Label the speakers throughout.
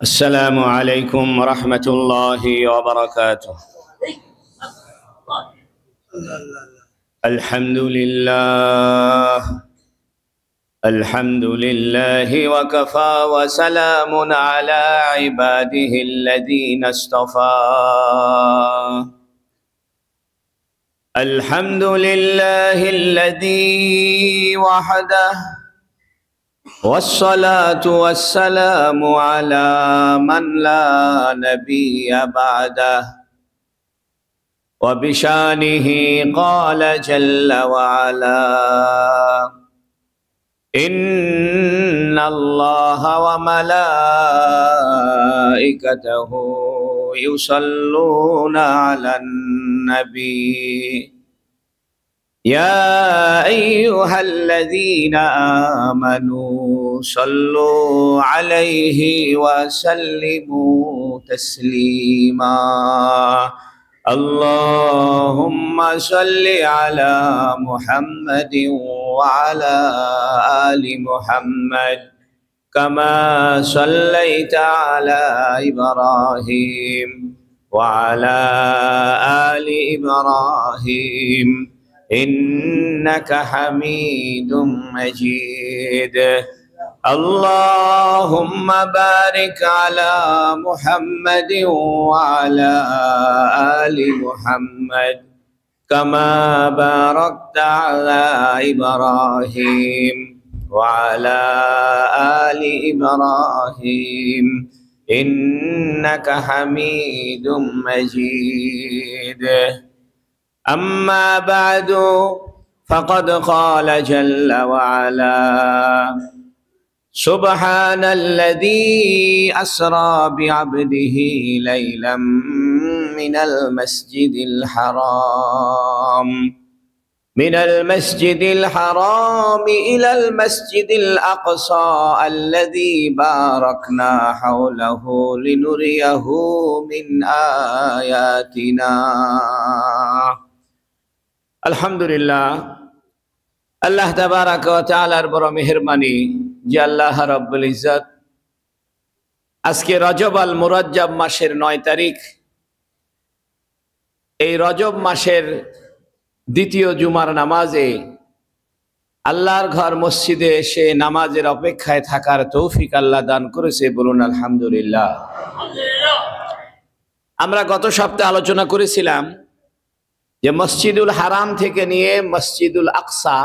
Speaker 1: السلام عليكم ورحمة الله وبركاته. الحمد لله وكفى وسلام على عباده الذين اصطفى. الحمد لله الذي وحده والصلاة والسلام على من لا نبي بعده وبشانه قال جل وعلا إن الله وملائكته يصلون على النبي يا أيها الذين آمنوا صلوا عليه وسلموا تسليما. اللهم صل على محمد وعلى آل محمد كما صليت على إبراهيم وعلى آل إبراهيم إنك حميد مجيد. اللهم بارك على محمد وعلى آل محمد كما باركت على إبراهيم وعلى آل إبراهيم إنك حميد مجيد. أما بعد فقد قال جل وعلا سبحان الذي أسرى بعبده ليلا من المسجد الحرام إلى المسجد الأقصى الذي باركنا حوله لنريه من آياتنا. আলহামদুলিল্লাহ, আল্লাহ তাবারাক ওয়া তাআলার বড় মেহেরবানি যে আল্লাহ রাব্বুল ইজ্জত আজকে রজব আল মুরাজ্জাব মাসের 9 তারিখ, এই রজব মাসের দ্বিতীয় জুমার নামাজে আল্লাহর ঘর মসজিদে এসে নামাজের অপেক্ষায় থাকার তৌফিক আল্লাহ দান করেছে। বলুন আলহামদুলিল্লাহ। আমরা গত সপ্তাহে আলোচনা করেছিলাম যে মসজিদুল হারাম থেকে নিয়ে মসজিদুল আকসা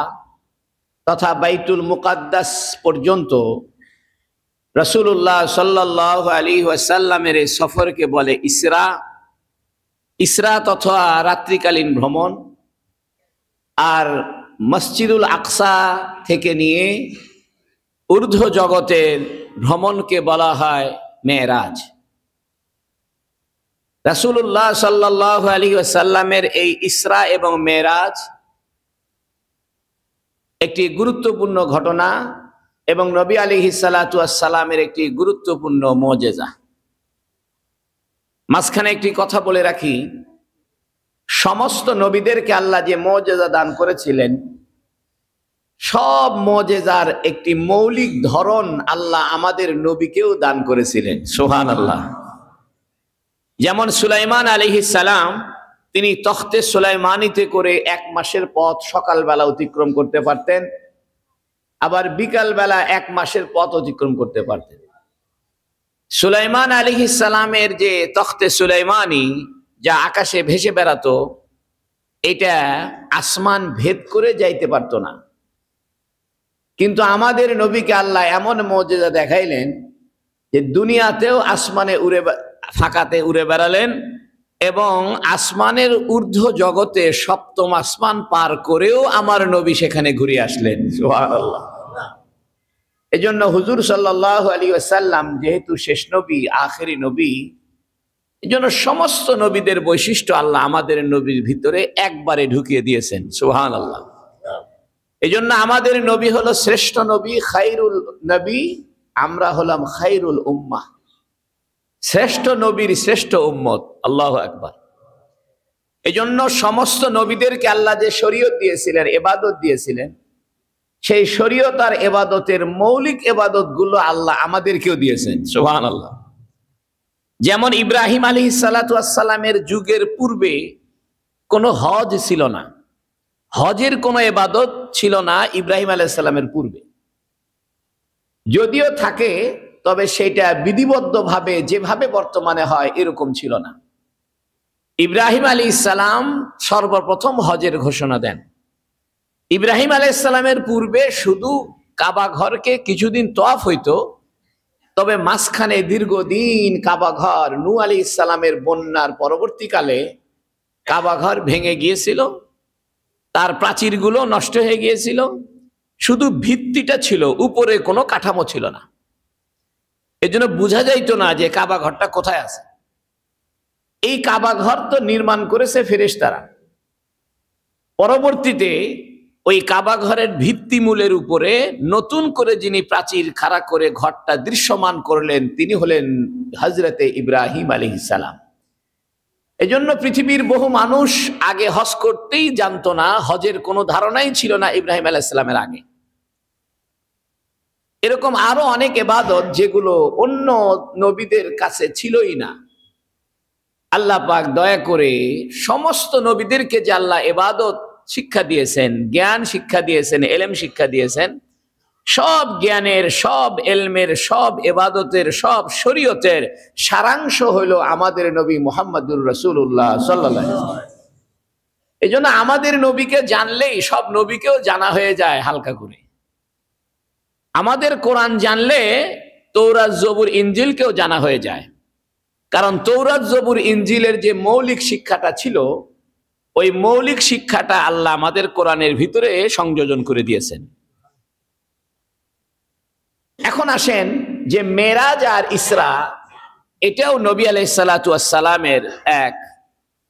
Speaker 1: তথা বাইতুল মুকাদ্দাস পর্যন্ত রাসূলুল্লাহ সাল্লাল্লাহু আলাইহি ওয়াসাল্লামের এই সফরকে বলে ইসরা তথা রাত্রিকালীন ভ্রমণ। আর মসজিদুল আকসা থেকে নিয়ে ঊর্ধ্ব জগতের ভ্রমণকে বলা হয় মেরাজ। রাসূলুল্লাহ সাল্লাল্লাহু আলাইহি ওয়াসাল্লামের এই ইসরা এবং মেরাজ একটি গুরুত্বপূর্ণ ঘটনা এবং নবী আলাইহিস সালাতু ওয়াস সালামের একটি গুরুত্বপূর্ণ মুজিজা। মাঝখানে একটি কথা বলে রাখি, সমস্ত নবীদেরকে আল্লাহ যে মুজিজা দান করেছিলেন, সব মুজিজার একটি মৌলিক ধরন আল্লাহ আমাদের নবীকেও দান করেছিলেন। সুবহানাল্লাহ। যেমন সুলাইমান আলাইহিস সালাম, তিনি তখতে সুলাইমানিতে করে 1 মাসের পথ সকালবেলা অতিক্রম করতে পারতেন, আবার বিকালবেলা 1 মাসের পথ অতিক্রম করতে পারতেন। সুলাইমান আলাইহিস সালামের যে তখতে সুলাইমানি যা আকাশে ভেসে বেড়াতো, এটা আসমান ভেদ করে যাইতে পারতো না। কিন্তু আমাদের নবীকে আল্লাহ এমন মুজিজা দেখাইলেন যে দুনিয়াতেও আসমানে ফাঁকাতে উড়ে বেড়ালেন এবং আসমানের ঊর্ধ্ব জগতে 7ম আসমান পার করেও আমার নবী সেখানে ঘুরে আসলেন। সুবহানাল্লাহ। এজন্য হুজুর সাল্লাল্লাহু আলাইহি ওয়াসাল্লাম যেহেতু শেষ নবী, আখেরি নবী, এজন্য সমস্ত নবীদের বৈশিষ্ট্য আল্লাহ আমাদের নবীর ভিতরে একবারে ঢুকিয়ে দিয়েছেন। সুবহানাল্লাহ। এজন্য আমাদের নবী হলো শ্রেষ্ঠ নবী, খায়রুল নবী, আমরা হলাম খায়রুল উম্মাহ, শ্রেষ্ঠ নবীর শ্রেষ্ঠ উম্মত। আল্লাহু আকবার। এজন্য সমস্ত নবীদেরকে আল্লাহ যে শরীয়ত দিয়েছিলেন, ইবাদত দিয়েছিলেন, সেই শরীয়ত আর ইবাদতের মৌলিক ইবাদতগুলো আল্লাহ আমাদেরকেও দিয়েছেন। সুবহানাল্লাহ। যেমন ইব্রাহিম আলাইহিসসালামের যুগের পূর্বে কোনো হজ ছিল না, হজের কোনো ইবাদত ছিল না ইব্রাহিম আলাইহিসসালামের পূর্বে। যদিও থাকে তবে সেটা বিধিবদ্ধভাবে যেভাবে বর্তমানে হয় এরকম ছিল না। ইব্রাহিম আলাইহিসসালাম সর্বপ্রথম হজের ঘোষণা দেন। ইব্রাহিম আলাইহিসসালামের পূর্বে শুধু কাবা ঘরকে কিছুদিন তওয়াফ হইতো, তবে মাঝখানে দীর্ঘদিন কাবা ঘর নূহ আলাইহিসসালামের বন্যার পরবর্তীকালে কাবা ঘর ভেঙে গিয়েছিল, তার প্রাচীরগুলো নষ্ট হয়ে গিয়েছিল, শুধু ভিত্তিটা ছিল, উপরে কোনো কাঠামো ছিল না। এজন্য বোঝা যাইতো না যে কাবা ঘরটা কোথায় আছে। এই কাবা ঘর তো নির্মাণ করেছে ফেরেশতারা। পরবর্তীতে ওই কাবা ঘরের ভিত্তিমূলের উপরে নতুন করে যিনি প্রাচীর খাড়া করে ঘরটা দৃশ্যমান করলেন তিনি হলেন হযরতে ইব্রাহিম আলাইহিসসালাম। এজন্য পৃথিবীর বহু মানুষ আগে হজ করতেই জানতো না, হজের কোনো ধারণাই ছিল না ইব্রাহিম আলাইহিসসালামের আগে। এরকম আরো অনেক ইবাদত যেগুলো অন্য নবীদের কাছে ছিলই না, আল্লাহ পাক দয়া করে সমস্ত নবীদেরকে যে আল্লাহ ইবাদত শিক্ষা দিয়েছেন, জ্ঞান শিক্ষা দিয়েছেন, ইলম শিক্ষা দিয়েছেন, সব জ্ঞানের, সব ইলমের, সব ইবাদতের, সব শরীয়তের সারাংশ হইল আমাদের নবী মুহাম্মদুর রাসূলুল্লাহ সাল্লাল্লাহু আলাইহি ওয়াসাল্লাম। এজন্য আমাদের নবীকে জানলেই সব নবীকেও জানা হয়ে যায় হালকা করে। আমাদের কোরআন জানলে তৌরাত জবুর ইনজিলকেও জানা হয়ে যায়, কারণ তৌরাত জবুর ইনজিলের যে মৌলিক শিক্ষাটা ছিল ওই মৌলিক শিক্ষাটা আল্লাহ আমাদের কোরআনের ভিতরে সংযোজন করে দিয়েছেন। এখন আসেন যে মেরাজ আর ইসরা, এটাও নবী আলাইহিসসালাতু ওয়াসসালামের এক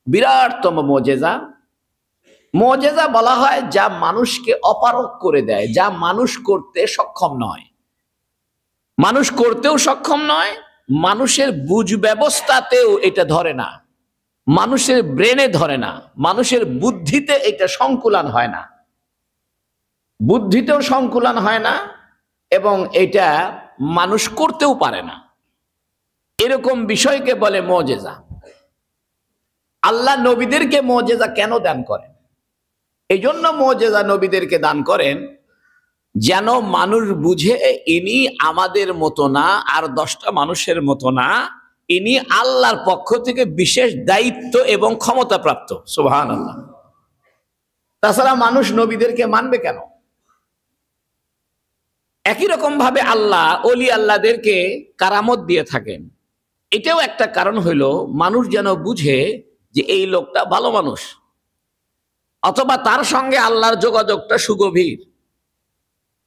Speaker 1: বিরাটতম মুজিজা। মুজিজা বলা হয় যা মানুষকে অপারগ করে দেয়, যা মানুষ করতে সক্ষম নয়। মানুষ করতেও সক্ষম নয়, মানুষের বুঝ ব্যবস্থাতেও এটা ধরে না, মানুষের ব্রেনে ধরে না, মানুষের বুদ্ধিতে এটা সংকুলান হয় না, বুদ্ধিতেও সংকুলান হয় না, এবং এটা মানুষ করতেও পারে না। এরকম বিষয়কে বলে মুজিজা। আল্লাহ নবীদেরকে মুজিজা কেন দান করেন? এই জন্য মুজিজা নবীদেরকে দান করেন যেন মানুষ বুঝে ইনি আমাদের মতো না, আর 10টা মানুষের মতো না, ইনি আল্লাহর পক্ষ থেকে বিশেষ দায়িত্ব এবং ক্ষমতা প্রাপ্ত। সুবহানাল্লাহ। তাছাড়া মানুষ নবীদেরকে মানবে কেন? একই রকম ভাবে আল্লাহ ওলি আল্লাহদেরকে কারামত দিয়ে থাকেন। এটাও একটা কারণ হইল মানুষ যেন বুঝে যে এই লোকটা ভালো মানুষ, অথবা তার সঙ্গে আল্লাহর যোগাযোগটা সুগভীর।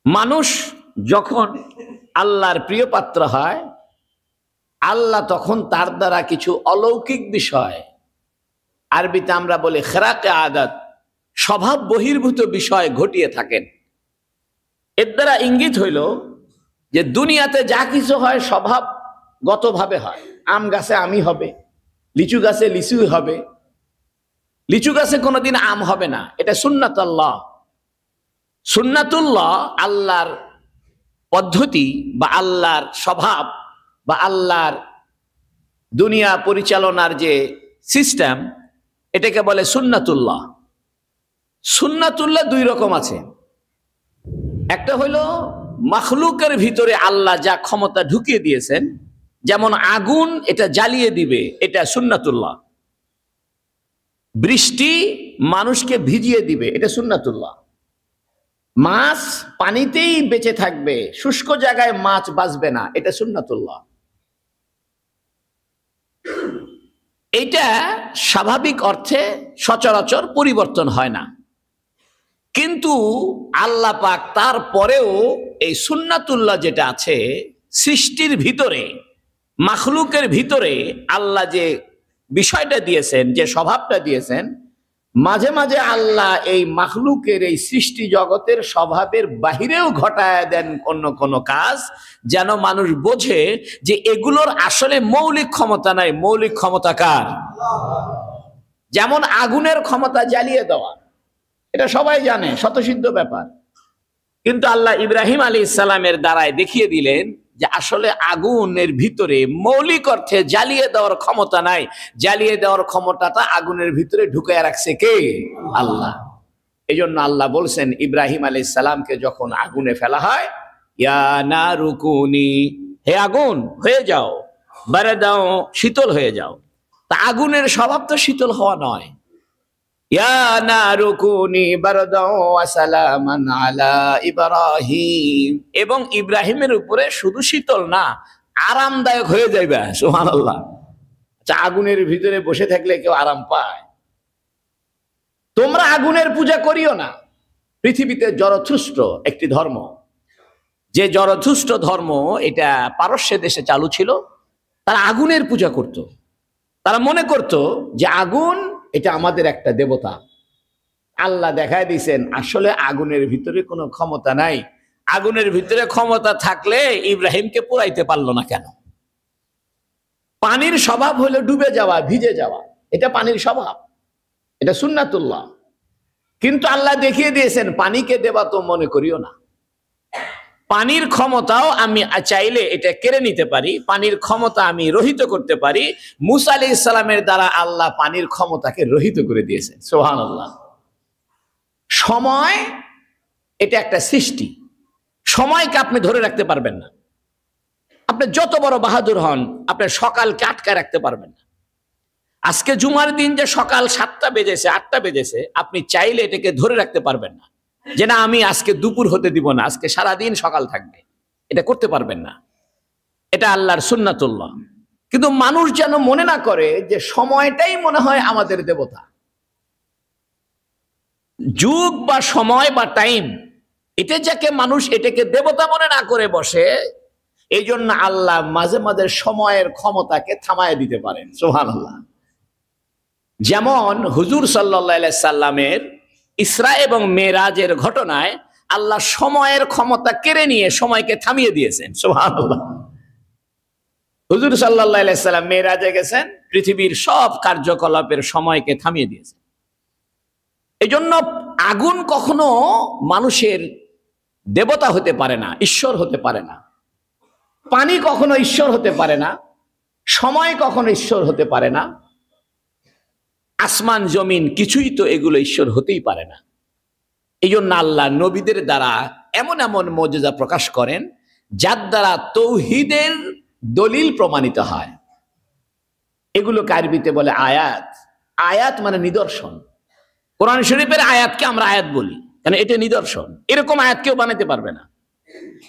Speaker 1: মানুষ যখন আল্লাহর প্রিয় পাত্র হয়, আল্লাহ তখন তার দ্বারা কিছু অলৌকিক বিষয়, আরবিতে আমরা বলি খেরাকে আদাত, স্বভাব বহির্ভূত বিষয় ঘটিয়ে থাকেন। এর দ্বারা ইঙ্গিত হইল যে দুনিয়াতে যা কিছু হয় স্বভাবগতভাবে হয়। আম গাছে আমি হবে, লিচু গাছে লিচু হবে, লিচু গাছে কোনোদিন আম হবে না, এটা সুন্নাতুল্লাহ। সুন্নাতুল্লাহ আল্লাহর পদ্ধতি বা আল্লাহর স্বভাব বা আল্লাহর দুনিয়া পরিচালনার যে সিস্টেম, এটাকে বলে সুন্নাতুল্লাহ। সুন্নাতুল্লাহ দুই রকম আছে। একটা হইলো মাখলুকের ভিতরে আল্লাহ যা ক্ষমতা ঢুকিয়ে দিয়েছেন, যেমন আগুন এটা জ্বালিয়ে দিবে, এটা সুন্নাতুল্লাহ। বৃষ্টি মানুষকে ভিজিয়ে দিবে, এটা সুন্নাতুল্লাহ। মাছ পানিতেই বেঁচে থাকবে, শুষ্ক জায়গায় মাছ বাঁচবে না, এটা সুন্নাতুল্লাহ। এটা স্বাভাবিক অর্থে সচরাচর পরিবর্তন হয় না, কিন্তু আল্লাহ পাক তারপরেও এই সুন্নাতুল্লাহ যেটা আছে সৃষ্টির ভিতরে, মাখলুকের ভিতরে আল্লাহ যে বিষয়টা দিয়েছেন, যে স্বভাবটা দিয়েছেন, মাঝে মাঝে আল্লাহ এই মাখলুকের এই সৃষ্টি জগতের স্বভাবের বাহিরেও ঘটায় দেন অন্য কোনো কাজ, যেন মানুষ বোঝে যে এগুলোর আসলে মৌলিক ক্ষমতা নাই, মৌলিক ক্ষমতা কার? যেমন আগুনের ক্ষমতা জ্বালিয়ে দেওয়া, এটা সবাই জানে, স্বতঃসিদ্ধ ব্যাপার। কিন্তু আল্লাহ ইব্রাহিম আলাইহিস সালামের দ্বারায় দেখিয়ে দিলেন যে আসলে আগুনের ভিতরে মৌলিক অর্থে জ্বালিয়ে দেওয়ার ক্ষমতা নাই, জ্বালিয়ে দেওয়ার ক্ষমতাটা আগুনের ভিতরে ঢুকায় রাখছে কে? আল্লাহ। এই জন্য আল্লাহ বলছেন ইব্রাহিম আলাইহিস সালামকে যখন আগুনে ফেলা হয়, ইয়া নারু কুনি, হে আগুন হয়ে যাও, বারদাও, শীতল হয়ে যাও। তা আগুনের স্বভাব তো শীতল হওয়া নয়। ইয়া নারু কুনি বারদাও ওয়া সালামান আলা ইব্রাহিম, এবং ইব্রাহিমের উপরে শুধু শীতল না, আরামদায়ক হয়ে যাইবে। সুবহানাল্লাহ। আচ্ছা, আগুনের ভিতরে বসে থাকলে কেউ আরাম পায়? তোমরা আগুনের পূজা করিও না। পৃথিবীতে জরথুস্ট্র একটি ধর্ম, যে জরথুস্ট্র ধর্ম এটা পারস্য দেশে চালু ছিল। তারা আগুনের পূজা করত। তারা মনে করত যে আগুন এটা আমাদের একটা দেবতা। আল্লাহ দেখায় দিয়েছেন আসলে আগুনের ভিতরে কোনো ক্ষমতা নাই। আগুনের ভিতরে ক্ষমতা থাকলে ইব্রাহিমকে পোড়াইতে পারলো না কেন? পানির স্বভাব হলো ডুবে যাওয়া, ভিজে যাওয়া, এটা পানির স্বভাব, এটা সুন্নাতুল্লাহ। কিন্তু আল্লাহ দেখিয়ে দিয়েছেন পানিকে দেবা তো মনে করিও না। পানির ক্ষমতাও আমি চাইলে এটা কেড়ে নিতে পারি, পানির ক্ষমতা আমি রহিত করতে পারি। মুসা আলাইহিস সালামের দ্বারা আল্লাহ পানির ক্ষমতাকে রহিত করে দিয়েছেন। সুবহানাল্লাহ। সময় এটা একটা সৃষ্টি, সময়কে আপনি ধরে রাখতে পারবেন না। আপনি যত বড় বাহাদুর হন, আপনি সকালকে আটকায় রাখতে পারবেন না। আজকে জুমার দিন যে সকাল 7টা বেজেছে, 8টা বেজেছে, আপনি চাইলে এটাকে ধরে রাখতে পারবেন না যে না আমি আজকে দুপুর হতে দিব না, আজকে সারাদিন সকাল থাকবে। এটা করতে পারবেন না। এটা আল্লাহর সুন্নাতুল্লাহ। কিন্তু মানুষ যেন মনে না করে যে সময়টাই মনে হয় আমাদের দেবতা। যুগ বা সময় বা টাইম, এটা যাকে মানুষ এটাকে দেবতা মনে না করে বসে, এই জন্য আল্লাহ মাঝে মাঝে সময়ের ক্ষমতাকে থামায় দিতে পারেন। সুবহানাল্লাহ। যেমন হুজুর সাল্লাল্লাহু আলাইহি সাল্লামের ইসরা এবং মেরাজের ঘটনায় আল্লাহ সময়ের ক্ষমতা কেড়ে নিয়ে সময়কে থামিয়ে দিয়েছেন। সুবহানাল্লাহ। হুজুর সাল্লাল্লাহু আলাইহি সাল্লাম মেরাজে গেছেন, পৃথিবীর সব কার্যকলাপের সময়কে থামিয়ে দিয়েছেন। এই জন্য আগুন কখনো মানুষের দেবতা হতে পারে না, ঈশ্বর হতে পারে না। পানি কখনো ঈশ্বর হতে পারে না, সময় কখনো ঈশ্বর হতে পারে না। আসমান জমিন কিছুই তো এগুলো ঈশ্বর হতেই পারে না। এই জন্য আল্লাহ নবীদের দ্বারা এমন এমন মুজিজা প্রকাশ করেন যার দ্বারা তৌহিদের দলিল প্রমাণিত হয়। এগুলোকে আরবিতে বলে আয়াত। আয়াত মানে নিদর্শন। কোরআন শরীফের আয়াতকে আমরা আয়াত বলি কারণ এটা নিদর্শন। এরকম আয়াত কেউ বানাতে পারবে না।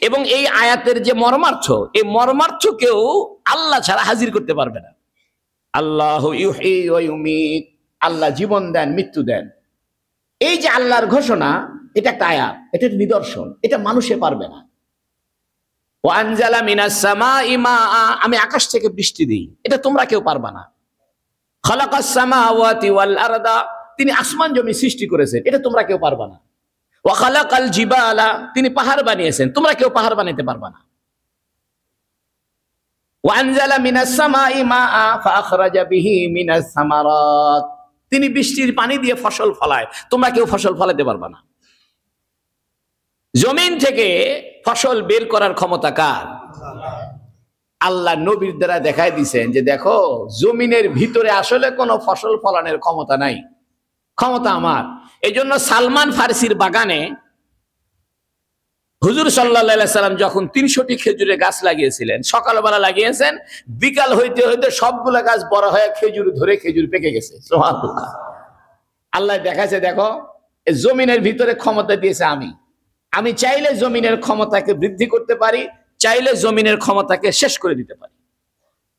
Speaker 1: এবং এই আয়াতের যে মর্মার্থ, এই মর্মার্থকেও আল্লাহ ছাড়া হাজির করতে পারবে না। আল্লাহু ইউহয়ী ওয়া ইউমীত, আল্লাহ জীবন দেন, মৃত্যু দেন। এই যে আল্লাহর ঘোষণা, এটা একটা আয়াত, এটা একটা নিদর্শন, এটা মানুষে পারবে না। ওয়া আনজালা মিনাস সামাই মাআ, আমি আকাশ থেকে বৃষ্টি দিই, এটা তোমরা কেউ পারবা না। খালাকাস সামাওয়াতি ওয়াল আরদা, তিনি আসমান জমি সৃষ্টি করেছেন, এটা তোমরা কেউ পারবা না। ওয়া খালাকাল জিবালা, তিনি পাহাড় বানিয়েছেন, তোমরা কেউ পাহাড় বানাতে পারবা না। ওয়া আনজালা মিনাস সামাই মাআ ফাআখরাজা বিহি মিনাস সামারাত, তিনি বৃষ্টির পানি দিয়ে ফসল ফলায়, তোমরা কেউ ফসল ফলাতে পারবা না। জমিন থেকে ফসল বের করার ক্ষমতা কার? আল্লাহ নবীর দ্বারা দেখায় দিয়েছেন যে দেখো জমিনের ভিতরে আসলে কোনো ফসল ফলানোর ক্ষমতা নাই, ক্ষমতা আমার। এই জন্য সালমান ফারসির বাগানে হুজুর সাল্লাল্লাহু আলাইহি সাল্লাম যখন 300টি খেজুরের গাছ লাগিয়েছিলেন, সকালবেলা লাগিয়েছেন, বিকাল হইতে হইতে সবগুলো গাছ বড় হয়ে খেজুর ধরে খেজুর পেকে গেছে। সুবহানাল্লাহ। আল্লাহ দেখাচ্ছে দেখো এই জমিনের ভিতরে ক্ষমতা দিয়েছে আমি চাইলে জমিনের ক্ষমতাকে বৃদ্ধি করতে পারি, চাইলে জমিনের ক্ষমতাকে শেষ করে দিতে পারি।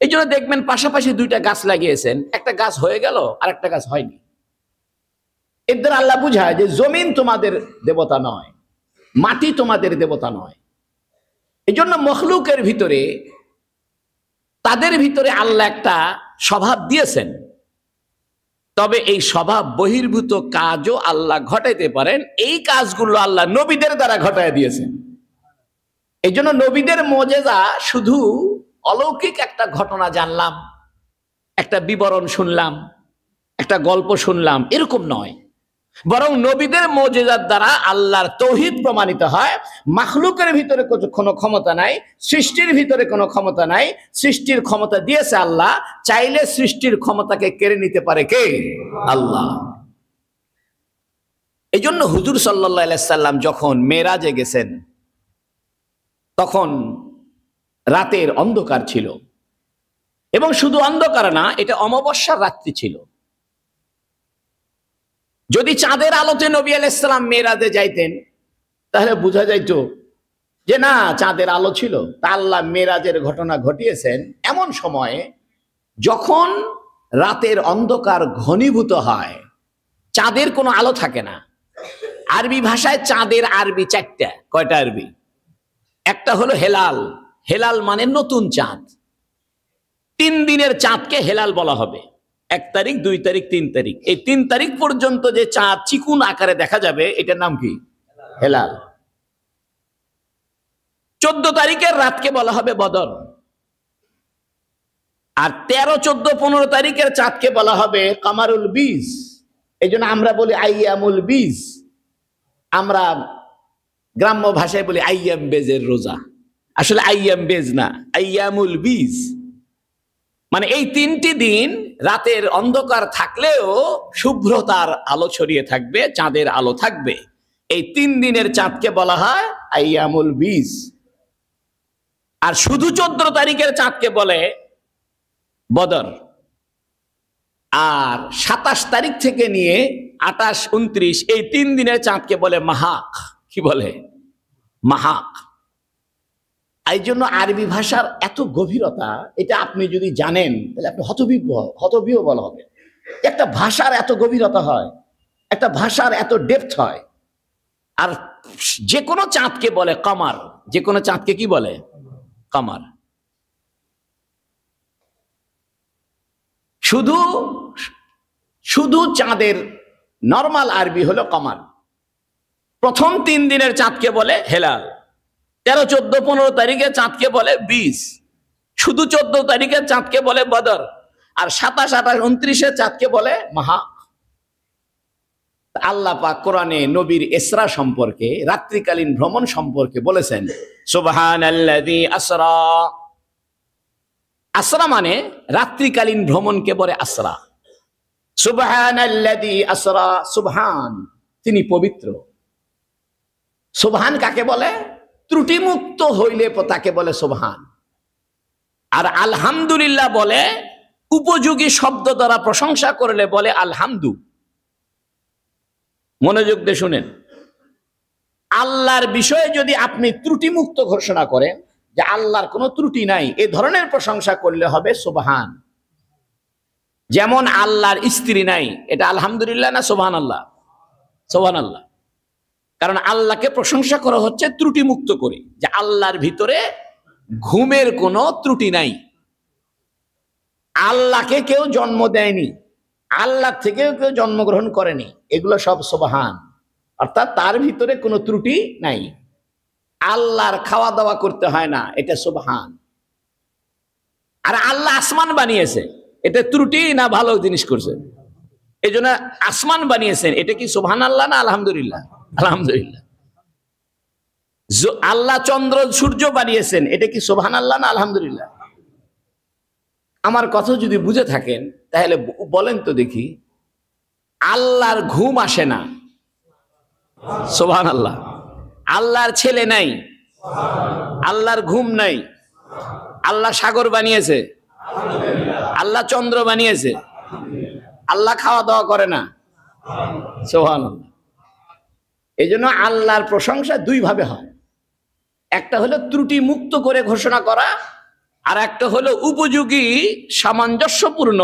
Speaker 1: এই জন্য দেখবেন পাশাপাশি 2টা গাছ লাগিয়েছেন, একটা গাছ হয়ে গেল আর একটা গাছ হয়নি। এর দ্বারা আল্লাহ বুঝায় যে জমিন তোমাদের দেবতা নয়, মাটি তোমাদের দেবতা নয়। এই জন্য মখলুকের ভিতরে, তাদের ভিতরে আল্লাহ একটা স্বভাব দিয়েছেন, তবে এই স্বভাব বহির্ভূত কাজও আল্লাহ ঘটাইতে পারেন। এই কাজগুলো আল্লাহ নবীদের দ্বারা ঘটায় দিয়েছেন। এই জন্য নবীদের মুজিজা শুধু অলৌকিক একটা ঘটনা জানলাম, একটা বিবরণ শুনলাম, একটা গল্প শুনলাম, এরকম নয়। বরং নবীদের মুজিজাত দ্বারা আল্লাহর তৌহিদ প্রমাণিত হয়। মাখলুকের ভিতরে কোনো ক্ষমতা নাই, সৃষ্টির ভিতরে কোনো ক্ষমতা নাই। সৃষ্টির ক্ষমতা দিয়েছে আল্লাহ, চাইলে সৃষ্টির ক্ষমতাকে কেড়ে নিতে পারে কে? আল্লাহ। এই জন্য হুজুর সাল্লাল্লাহু আলাইহি সাল্লাম যখন মেরাজে গেছেন, তখন রাতের অন্ধকার ছিল, এবং শুধু অন্ধকার না, এটা অমাবস্যার রাত্রি ছিল। যদি চাঁদের আলোতে নবী আলাইহিস সালাম মেরাজে যাইতেন, তাহলে বোঝা যাইতো যে না, চাঁদের আলো ছিল। তা আল্লাহ মেরাজের ঘটনা ঘটিয়েছেন এমন সময়ে যখন রাতের অন্ধকার ঘনীভূত হয়, চাঁদের কোনো আলো থাকে না। আরবি ভাষায় চাঁদের আরবি চারটা। কয়টা আরবি? একটা হলো হেলাল। হেলাল মানে নতুন চাঁদ। 3 দিনের চাঁদকে হেলাল বলা হবে। 1 তারিখ, 2 তারিখ, 3 তারিখ। এই 3 তারিখ পর্যন্ত যে চাঁদ চিকুন আকারে দেখা যাবে, এটার নাম কি? হেলাল। 14 তারিখের রাতকে বলা হবে বদর। আর 13, 14, 15 তারিখের চাঁদকে বলা হবে কামারুল বীজ। এই জন্য আমরা বলি আইয়ামুল বীজ। আমরা গ্রাম্য ভাষায় বলি আইয়াম বেজের রোজা। আসলে আইয়াম বেজ না, আইয়ামুল বীজ। মানে এই 3টি দিন রাতের অন্ধকার থাকলেও শুভ্রতার আলো ছড়িয়ে থাকবে, চাঁদের আলো থাকবে। এই 3 দিনের চাঁদকে বলা হয় আইয়ামুল বীজ। আর শুধু 14 তারিখের চাঁদকে বলে বদর। আর 27 তারিখ থেকে নিয়ে 28, 29 এই 3 দিনের চাঁদকে বলে মাহাক। কি বলে? মাহাক। এই জন্য আরবি ভাষার এত গভীরতা, এটা আপনি যদি জানেন তাহলে আপনি হতবিহ্বল হবেন। একটা ভাষার এত গভীরতা হয়, একটা ভাষার এত ডেপথ হয়। আর যে কোনো চাঁদকে বলে কামার। যে কোনো চাঁদকে কি বলে? কামার। শুধু চাঁদের নরমাল আরবি হলো কামার। প্রথম 3 দিনের চাঁদকে বলে হেলাল। 13, 14, 15 তারিখে চাঁদকে বলে বীজ। শুধু 14 তারিখের চাঁদকে বলে বদর। আর 27, 28, 29 চাঁদকে বলে মাহা। আল্লাহ পাক কোরআনে নবীর ইসরা সম্পর্কে, রাত্রিকালীন ভ্রমণ সম্পর্কে বলেছেন সুবহানাল্লাযী আসরা। আসরা মানে রাত্রিকালীন ভ্রমণকে বলে আসরা। সুবহানাল্লাযী আসরা, সুবহান, তিনি পবিত্র। সুবহান কাকে বলে? ত্রুটিমুক্ত হইলে তাকে বলে সুবহান। আর আলহামদুলিল্লাহ বলে উপযোগী শব্দ দ্বারা প্রশংসা করলে বলে আলহামদু। মনোযোগ দিয়ে শুনেন, আল্লাহর বিষয়ে যদি আপনি ত্রুটিমুক্ত ঘোষণা করেন যে আল্লাহর কোনো ত্রুটি নাই, এ ধরনের প্রশংসা করলে হবে সুবহান। যেমন আল্লাহর স্ত্রী নাই, এটা আলহামদুলিল্লাহ না সুবহানাল্লাহ? সুবহানাল্লাহ। কারণ আল্লাহকে প্রশংসা করা হচ্ছে ত্রুটিমুক্ত করে, যে আল্লাহর ভিতরে ঘুমের কোনো ত্রুটি নাই। আল্লাহকে কেউ জন্ম দেয়নি, আল্লাহ থেকেও কেউ জন্মগ্রহণ করেনি, এগুলো সব সুবহান। অর্থাৎ তার ভিতরে কোনো ত্রুটি নাই। আল্লাহর খাওয়া দাওয়া করতে হয় না, এটা সুবহান। আর আল্লাহ আসমান বানিয়েছে, এটা ত্রুটি না ভালো জিনিস করছে? এই জন্য আসমান বানিয়েছেন, এটা কি সুবহানাল্লাহ না আলহামদুলিল্লাহ? আলহামদুলিল্লাহ। আল্লাহ চন্দ্র সূর্য বানিয়েছেন, এটা কি সুবহানাল্লাহ না আলহামদুলিল্লাহ? আমার কথা যদি বুঝে থাকেন তাহলে বলেন তো দেখি, আল্লাহর ঘুম আসে না, সুবহানাল্লাহ। আল্লাহর ছেলে নাই, আল্লাহর ঘুম নাই। আল্লাহ সাগর বানিয়েছে, আল্লাহ চন্দ্র বানিয়েছে, আল্লাহ খাওয়া দাওয়া করে না, সুবহানাল্লাহ। এই জন্য আল্লাহর প্রশংসা 2 ভাবে হয়। একটা হলো ত্রুটি মুক্ত করে ঘোষণা করা, আর একটা হলো উপযোগী সামঞ্জস্যপূর্ণ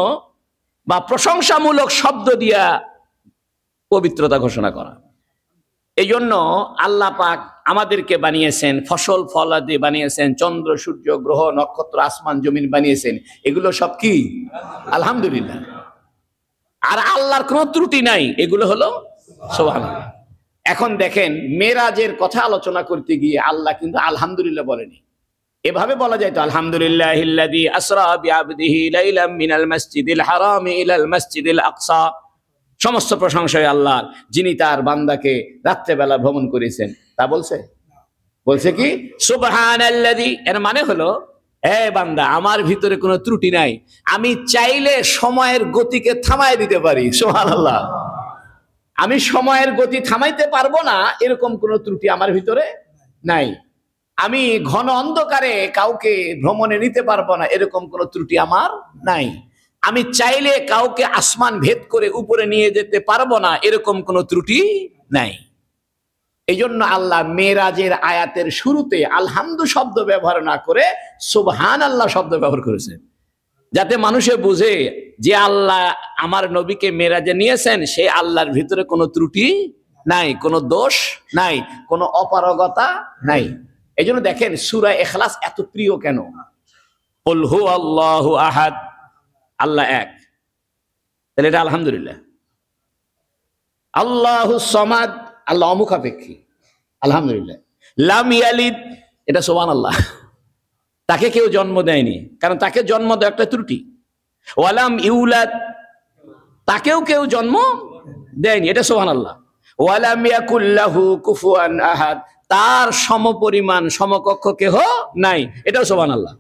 Speaker 1: বা প্রশংসামূলক শব্দ দিয়া পবিত্রতা ঘোষণা করা। এই জন্য আল্লাহ পাক আমাদেরকে বানিয়েছেন, ফসল ফলাদি বানিয়েছেন, চন্দ্র সূর্য গ্রহ নক্ষত্র আসমান জমিন বানিয়েছেন, এগুলো সব কি? আলহামদুলিল্লাহ। আর আল্লাহর কোনো ত্রুটি নাই, এগুলো হলো সুবহানাল্লাহ। এখন দেখেন, মেরাজের কথা আলোচনা করতে গিয়ে আল্লাহ কিন্তু আলহামদুলিল্লাহ বলেনি। এভাবে বলা যায় তো, আলহামদুলিল্লাহিল্লাযী আসরা বিআবদিহি লাইলাম মিনাল মাসজিদিল হারামি ইলাল মাসজিদিল আকসা সমস্ত প্রশংসায় আল্লাহর, যিনি তার বান্দাকে রাত্রেবেলা ভ্রমণ করেছেন। তা বলছে কি সুবহানাল্লাযী, এর মানে হলো হে বান্দা, আমার ভিতরে কোনো ত্রুটি নাই, আমি চাইলে সময়ের গতিকে থামাই দিতে পারি। সুবহানাল্লাহ। আমি সময়ের গতি থামাইতে পারবো না এরকম কোনো ত্রুটি আমার ভিতরে নাই। আমি ঘন অন্ধকারে কাউকে ভ্রমণে নিতে পারবো না এরকম কোনো ত্রুটি আমার নাই। আমি চাইলে কাউকে আসমান ভেদ করে উপরে নিয়ে যেতে পারবো না এরকম কোনো ত্রুটি নাই। এই জন্য আল্লাহ মেরাজের আয়াতের শুরুতে আলহামদু শব্দ ব্যবহার না করে সুবহানাল্লাহ শব্দ ব্যবহার করেছেন, যাতে মানুষে বুঝে যে আল্লাহ আমার নবীকে মেরাজে নিয়েছেন, সে আল্লাহর ভিতরে কোনো ত্রুটি নাই, কোনো দোষ নাই, কোনো অপারগতা নাই। এই জন্য দেখেন সূরা ইখলাস এত প্রিয় কেন? কুল হু আল্লাহু আহাদ, আল্লাহ এক, তাহলে এটা আলহামদুলিল্লাহ। আল্লাহু সামাদ, আল্লাহ অমুখাপেক্ষী, আলহামদুলিল্লাহ। লাম ইয়ালিদ, এটা সুবহানাল্লাহ, তাকে কেউ জন্ম দেয়নি, কারণ তাকে জন্ম দেওয়া একটা ত্রুটি। ওয়ালাম ইউলাদ, তাকেও কেউ জন্ম দেয়নি, এটা সুবহানাল্লাহ। ওয়ালাম ইয়াকুল লাহু কুফুয়ান আহাদ, তার সমপরিমাণ সমকক্ষ কেহ নাই, এটাও সুবহানাল্লাহ।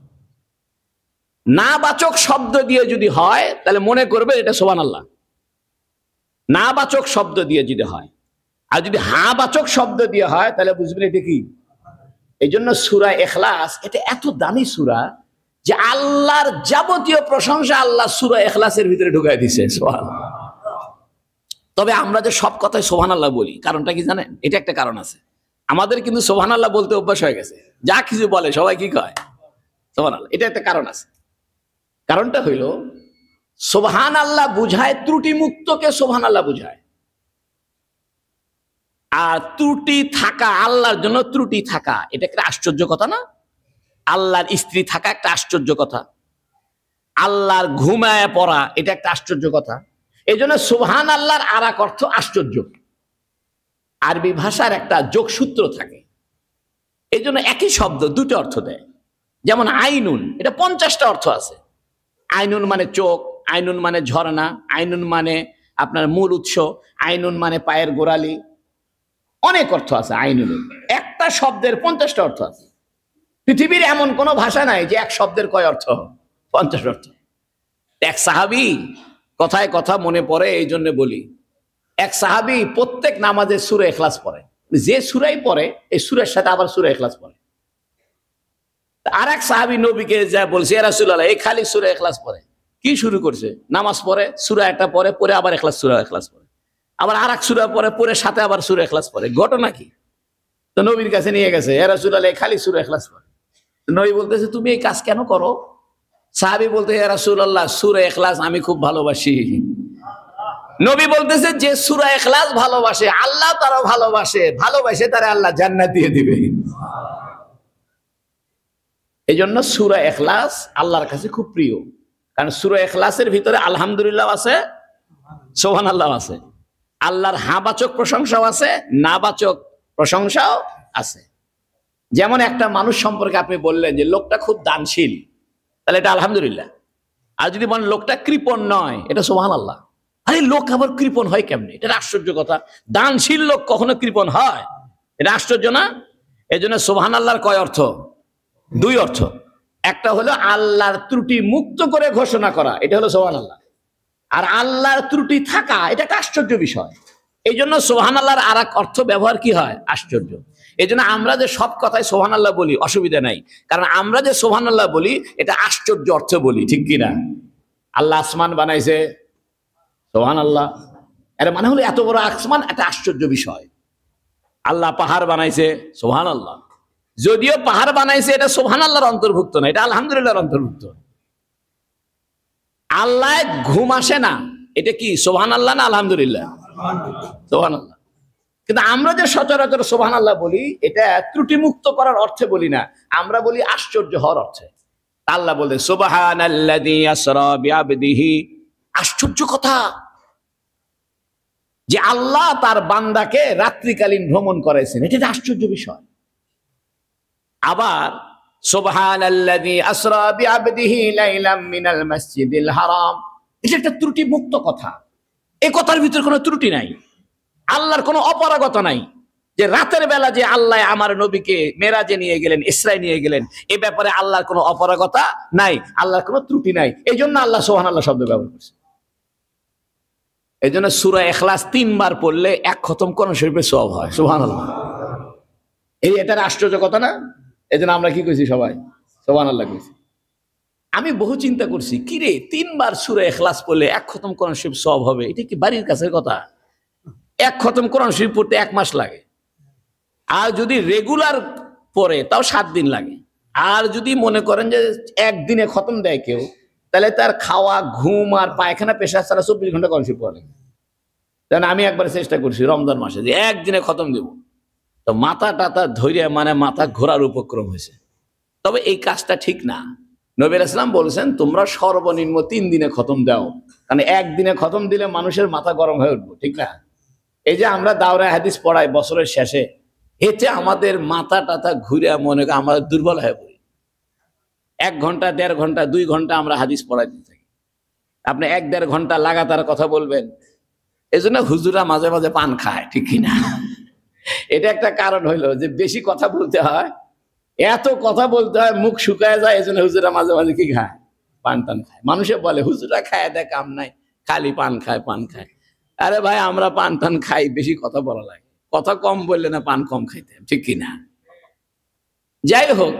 Speaker 1: না বাচক শব্দ দিয়ে যদি হয় তাহলে মনে করবে এটা সুবহানাল্লাহ, না বাচক শব্দ দিয়ে যদি হয়। আর যদি হা বাচক শব্দ দিয়ে হয় তাহলে বুঝবেন এটা কি। এই জন্য সূরা ইখলাস এটা এত দামি সূরা যে আল্লাহর যাবতীয় প্রশংসা আল্লাহ সূরা ইখলাসের ভিতরে ঢুকাই দিয়েছে। সুবহানাল্লাহ। তবে আমরা যে সব কথায় সুবহানাল্লাহ বলি, কারণটা কি জানেন? এটা একটা কারণ আছে। আমাদের কিন্তু সুবহানাল্লাহ বলতে অভ্যাস হয়ে গেছে, যা কিছু বলে সবাই কি কয় সুবহানাল্লাহ। এটা একটা কারণ আছে। কারণটা হইল সুবহানাল্লাহ বুঝায় ত্রুটি মুক্তকে সুবহানাল্লাহ বুঝায়। আর ত্রুটি থাকা, আল্লাহর জন্য ত্রুটি থাকা এটা একটা আশ্চর্য কথা না? আল্লাহর স্ত্রী থাকা একটা আশ্চর্য কথা, আল্লাহর ঘুমায় পড়া এটা একটা আশ্চর্য কথা। এই জন্য সুবহানাল্লাহর আর এক অর্থ আশ্চর্য। আরবি ভাষার একটা যোগসূত্র থাকে, এই জন্য একই শব্দ দুটো অর্থ দেয়। যেমন আইনুন, এটা 50টা অর্থ আছে। আইনুন মানে চোখ, আইনুন মানে ঝর্ণা, আইনুন মানে আপনার মূল উৎস, আইনুন মানে পায়ের গোড়ালি, অনেক অর্থ আছে আইনুন। একটা শব্দের 50টা অর্থ আছে। পৃথিবীর এমন কোন ভাষা নাই যে এক শব্দের কয় অর্থ, 50 অর্থ। এক সাহাবী, কথায় কথা মনে পড়ে এই জন্য বলি, এক সাহাবী প্রত্যেক নামাজে সূরা ইখলাস পড়ে। যে সূরাই পড়ে এই সূরার সাথে আবার সূরা ইখলাস পড়ে। আর এক সাহাবী নবীকে যা বলছে, ইয়া রাসূলুল্লাহ, এই খালি সূরা ইখলাস পড়ে। কি শুরু করছে? নামাজ পড়ে, সূরা একটা পড়ে, পরে আবার ইখলাস, সূরা ইখলাস পড়ে, আবার আর এক সূরা পড়ে, পরে সাথে আবার সূরা ইখলাস পড়ে। ঘটনা কি? তো নবীর কাছে নিয়ে গেছে, ইয়া রাসূলুল্লাহ, খালি সূরা ইখলাস পড়ে। নবী বলতেছে, তুমি এই কাজ কেন করো? সাহাবী বলতে, ইয়া রাসূলুল্লাহ, সূরা ইখলাস আমি খুব ভালোবাসি। নবী বলতেছে, যে সূরা ইখলাস ভালোবাসে আল্লাহ তারও ভালোবাসে, ভালোবাসে তারা আল্লাহ জান্নাত দিয়ে দিবে। এই জন্য সূরা ইখলাস আল্লাহর কাছে খুব প্রিয়, কারণ সূরা ইখলাসের ভিতরে আলহামদুলিল্লাহ আছে, সুবহানাল্লাহ আছে, আল্লাহর হাবাচক প্রশংসাও আছে, নাবাচক প্রশংসাও আছে। যেমন একটা মানুষ সম্পর্কে আপনি বললেন যে লোকটা খুব দানশীল, তাহলে এটা আলহামদুলিল্লাহ। আর যদি বলেন লোকটা কৃপণ নয়, এটা সুবহানাল্লাহ। আরে লোক আবার কৃপণ হয় কেমনে? এটা আশ্চর্য কথা। দানশীল লোক কখনো কৃপণ হয়? এটা আশ্চর্য না? এই জন্য সুবহানাল্লাহর কয় অর্থ? দুই অর্থ। একটা হলো আল্লাহর ত্রুটি মুক্ত করে ঘোষণা করা, এটা হলো সুবহানাল্লাহ। আর আল্লাহর ত্রুটি থাকা, এটা একটা আশ্চর্য বিষয়। এই জন্য সুবহানাল্লাহর আর এক অর্থ ব্যবহার কি হয়? আশ্চর্য। এই জন্য আমরা যে সব কথায় সুবহানাল্লাহ বলি অসুবিধা নাই, কারণ আমরা যে সুবহানাল্লাহ বলি এটা আশ্চর্য অর্থ বলি, ঠিক কিনা? আল্লাহ আসমান বানাইছে, সুবহানাল্লাহ, এর মানে হলো এত বড় আসমান একটা আশ্চর্য বিষয়। আল্লাহ পাহাড় বানাইছে, সুবহানাল্লাহ। যদিও পাহাড় বানাইছে এটা সুবহানাল্লাহর অন্তর্ভুক্ত না, এটা আলহামদুলিল্লাহর অন্তর্ভুক্ত। আল্লাহ ঘুম আসে না, এটা কি সুবহানাল্লাহ না আলহামদুলিল্লাহ? সুবহানাল্লাহ। কিন্তু আমরা যে সচরাচর সুবহানাল্লাহ বলি এটা ত্রুটিমুক্ত করার অর্থে বলি না, আমরা বলি আশ্চর্য হওয়ার অর্থে। আল্লাহ বলেন সুবহানাল্লাযী আসরা বিআবদিহি, আশ্চর্য কথা যে আল্লাহ তার বান্দাকে রাত্রিকালীন ভ্রমণ করেছেন, এটা আশ্চর্য বিষয়। আবার সুবহানাল্লাযী আসরা বিআবদিহি লাইলাম মিনাল মাসজিদিল হারাম, এটা একটা ত্রুটিমুক্ত কথা। এই কথার ভিতরে কোনো ত্রুটি নাই, আল্লাহর কোনো অপারগতা নাই। যে রাতের বেলা যে আল্লাহ আমার নবীকে মেরাজে নিয়ে গেলেন, ইসরায় নিয়ে গেলেন, এ ব্যাপারে আল্লাহর কোনো অপারগতা নাই, আল্লাহর কোনো ত্রুটি নাই। এই জন্য আল্লাহ সুবহানাল্লাহ শব্দ ব্যবহার করছে। এই জন্য সূরা ইখলাস 3 বার পড়লে 1 খতম কোরআন শরীফের সওয়াব হয়। সুবহানাল্লাহ। এটার আশ্চর্য কথা না? এই জন্য আমরা কি কইছি সবাই সুবহানাল্লাহ কইছি। আমি বহু চিন্তা করছি, কি রে 3 বার সূরা ইখলাস পড়লে 1 খতম কোরআন শরীফ সওয়াব হবে, এটা কি বাড়ির কাছের কথা? 1 খতম কোরআন শরীফ পড়তে 1 মাস লাগে, আর যদি রেগুলার পড়ে তাও 7 দিন লাগে। আর যদি মনে করেন যে একদিনে খতম দেয় কেউ, তাহলে তার খাওয়া, ঘুম আর পায়খানা, পেশাব ছাড়া 24 ঘন্টা কোরআন শরীফ পড়ে। যেন আমি একবার চেষ্টা করছি রমজান মাসে যে একদিনে খতম দেব, তো মাথা টাথা ধৈর্য মানে মাথা ঘোরার উপক্রম হয়েছে। তবে এই কাজটা ঠিক না। নবী আলাইহিস সালাম বলেছেন তোমরা সর্বনিম্ন 3 দিনে খতম দাও, কারণ একদিনে খতম দিলে মানুষের মাথা গরম হয়ে উঠবে, ঠিক না? এই যে আমরা দাওরায়ে হাদিস পড়াই বছরের শেষে, এতে আমাদের মাথা টাথা ঘুরে মনে করে আমরা দুর্বল হয়ে পড়ি। 1 ঘন্টা, 1.5 ঘন্টা, 2 ঘন্টা আমরা হাদিস পড়াই দিতে থাকি। আপনি 1-1.5 ঘন্টা লাগাতার কথা বলবেন। এই জন্য হুজুরা মাঝে মাঝে পান খায়, ঠিক কিনা? এটা একটা কারণ হইলো যে বেশি কথা বলতে হয়, এত কথা বলতে হয়, মুখ শুকায় যায়। এই জন্য হুজুরা মাঝে মাঝে কি খায়? পান টান খায়। মানুষে বলে হুজুরা খায় দেয় কাম নাই, খালি পান খায় পান খায়। আরে ভাই, আমরা পান টান খাই, বেশি কথা বলা লাগে। কথা কম বললে না পান কম খাইতে, ঠিক কিনা? যাই হোক,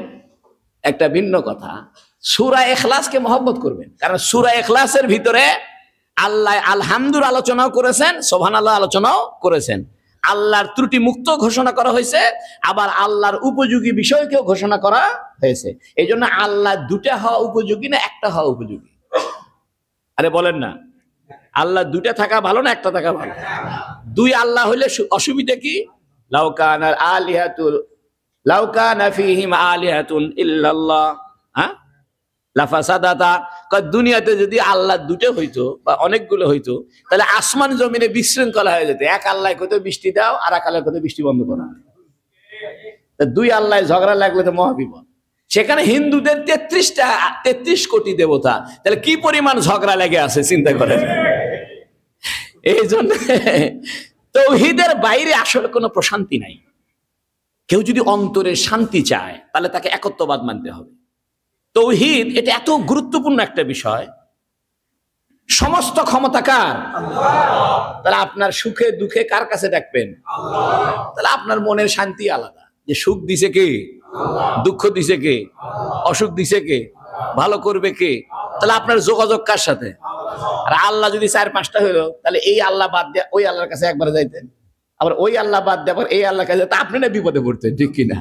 Speaker 1: একটা ভিন্ন কথা, সূরা ইখলাসকে মহব্বত করবেন, কারণ সূরা ইখলাসের ভিতরে আল্লাহ আলহামদুর আলোচনাও করেছেন, সুবহানাল্লাহ আলোচনাও করেছেন, আল্লাহর ত্রুটি মুক্ত ঘোষণা করা হয়েছে, আবার আল্লাহর উপযোগী বিষয়কেও ঘোষণা করা হয়েছে। এই জন্য আল্লাহ 2টা হওয়া উপযোগী না 1টা হওয়া উপযোগী? আরে বলেন না, আল্লাহ 2টা থাকা ভালো না 1টা থাকা ভালো? 2 আল্লাহ হইলে অসুবিধা কি? লাউ কানা ফীহিম আলিহাতুন ইল্লাল্লাহ লাফাসাদাতা। দুনিয়াতে যদি আল্লাহ 2টা হইতো বা অনেকগুলো হইতো, তাহলে আসমান জমিনে বিশৃঙ্খলা হয়ে যেত। এক আল্লাহ কত বৃষ্টি দাও, আর এক আল্লাহ কত বৃষ্টি বন্ধ করো। 2 আল্লাহ ঝগড়া লাগলে তো মহাবিপদ। সেখানে হিন্দুদের 33 কোটি দেবতা, তাহলে কি পরিমাণ ঝগড়া লেগে আছে চিন্তা করেন। এই জন্য তাওহীদের বাইরে আসলে কোনো প্রশান্তি নাই। কেউ যদি অন্তরের শান্তি চায়, তাহলে তাকে একত্ববাদ মানতে হবে। তাওহীদ এটা এত গুরুত্বপূর্ণ একটা বিষয়। সমস্ত ক্ষমতা কার? আল্লাহ। তাহলে আপনার সুখে দুঃখে কার কাছে ডাকবেন? আল্লাহ। তাহলে আপনার মনের শান্তি আলাদা, যে সুখ দিছে কে? আল্লাহ। দুঃখ দিছে কে? আল্লাহ। অসুখ দিছে কে? আল্লাহ। ভালো করবে কে? তাহলে আপনার যোগাযোগ কার সাথে? আর আল্লাহ যদি 4-5টা হইলো, তাহলে এই আল্লাহ বাদ দিয়ে ওই আল্লাহর কাছে একবার যাইতেন, আবার ওই আল্লাহ বাদ দিয়ে আবার এই আল্লাহর কাছে, তা আপনি না বিপদে পড়তেন, ঠিক কিনা?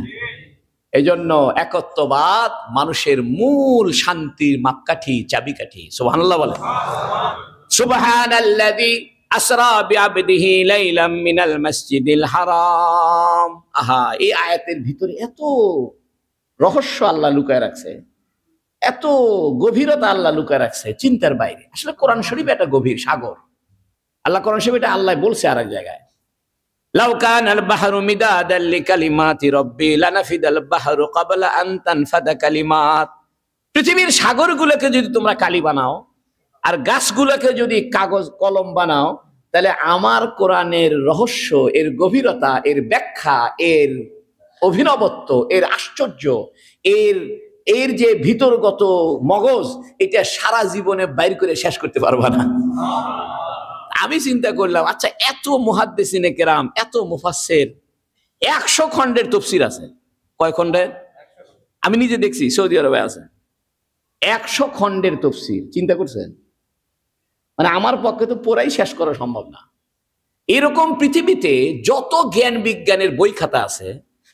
Speaker 1: এই জন্য একত্ববাদ মানুষের মূল শান্তির মাপকাঠি, চাবিকাঠি। সুবহানাল্লাহ বলেন। সুবহানাল্লাযী আসরা বিআবদিহি লাইলাম মিনাল মাসজিদিল হারাম। আহা, এই আয়াতের ভিতরে এত রহস্য আল্লাহ লুকায় রাখছে, এত গভীরতা আল্লাহ লুকায় রাখছে, চিন্তার বাইরে। আসলে কোরআন শরীফ একটা গভীর সাগর। আল্লাহ কোরআন শরীফ এটা আল্লাহ বলছে আরেক জায়গায়, লাউ কানাল বাহরু মিদাদাল লিকালিমাতি রাব্বি লানাফিদাল বাহরু ক্বাবলা আন তানফাদা কালিমাত। পৃথিবীর সাগরগুলোকে যদি তোমরা কালি বানাও, আর গাছগুলোকে যদি কাগজ কলম বানাও, তাহলে আমার কোরআনের রহস্য, এর গভীরতা, এর ব্যাখ্যা, এর অভিনবত্ব, এর আশ্চর্য, এর যে ভিতরগত মগজ, এটা সারা জীবনে বাইর করে শেষ করতে পারবা না। আমি চিন্তা করলাম, আচ্ছা, এত মুহাদ্দিসিনে কেরাম, এত মুফাসসির, 100 খণ্ডের তাফসীর আছে। কয় খণ্ডের? আমি নিজে দেখছি, সৌদি আরবে আছে 100 খণ্ডের তাফসীর। চিন্তা করছেন? মানে আমার পক্ষে তো পুরাই শেষ করা সম্ভব না। এরকম পৃথিবীতে যত জ্ঞান বিজ্ঞানের বই খাতা আছে,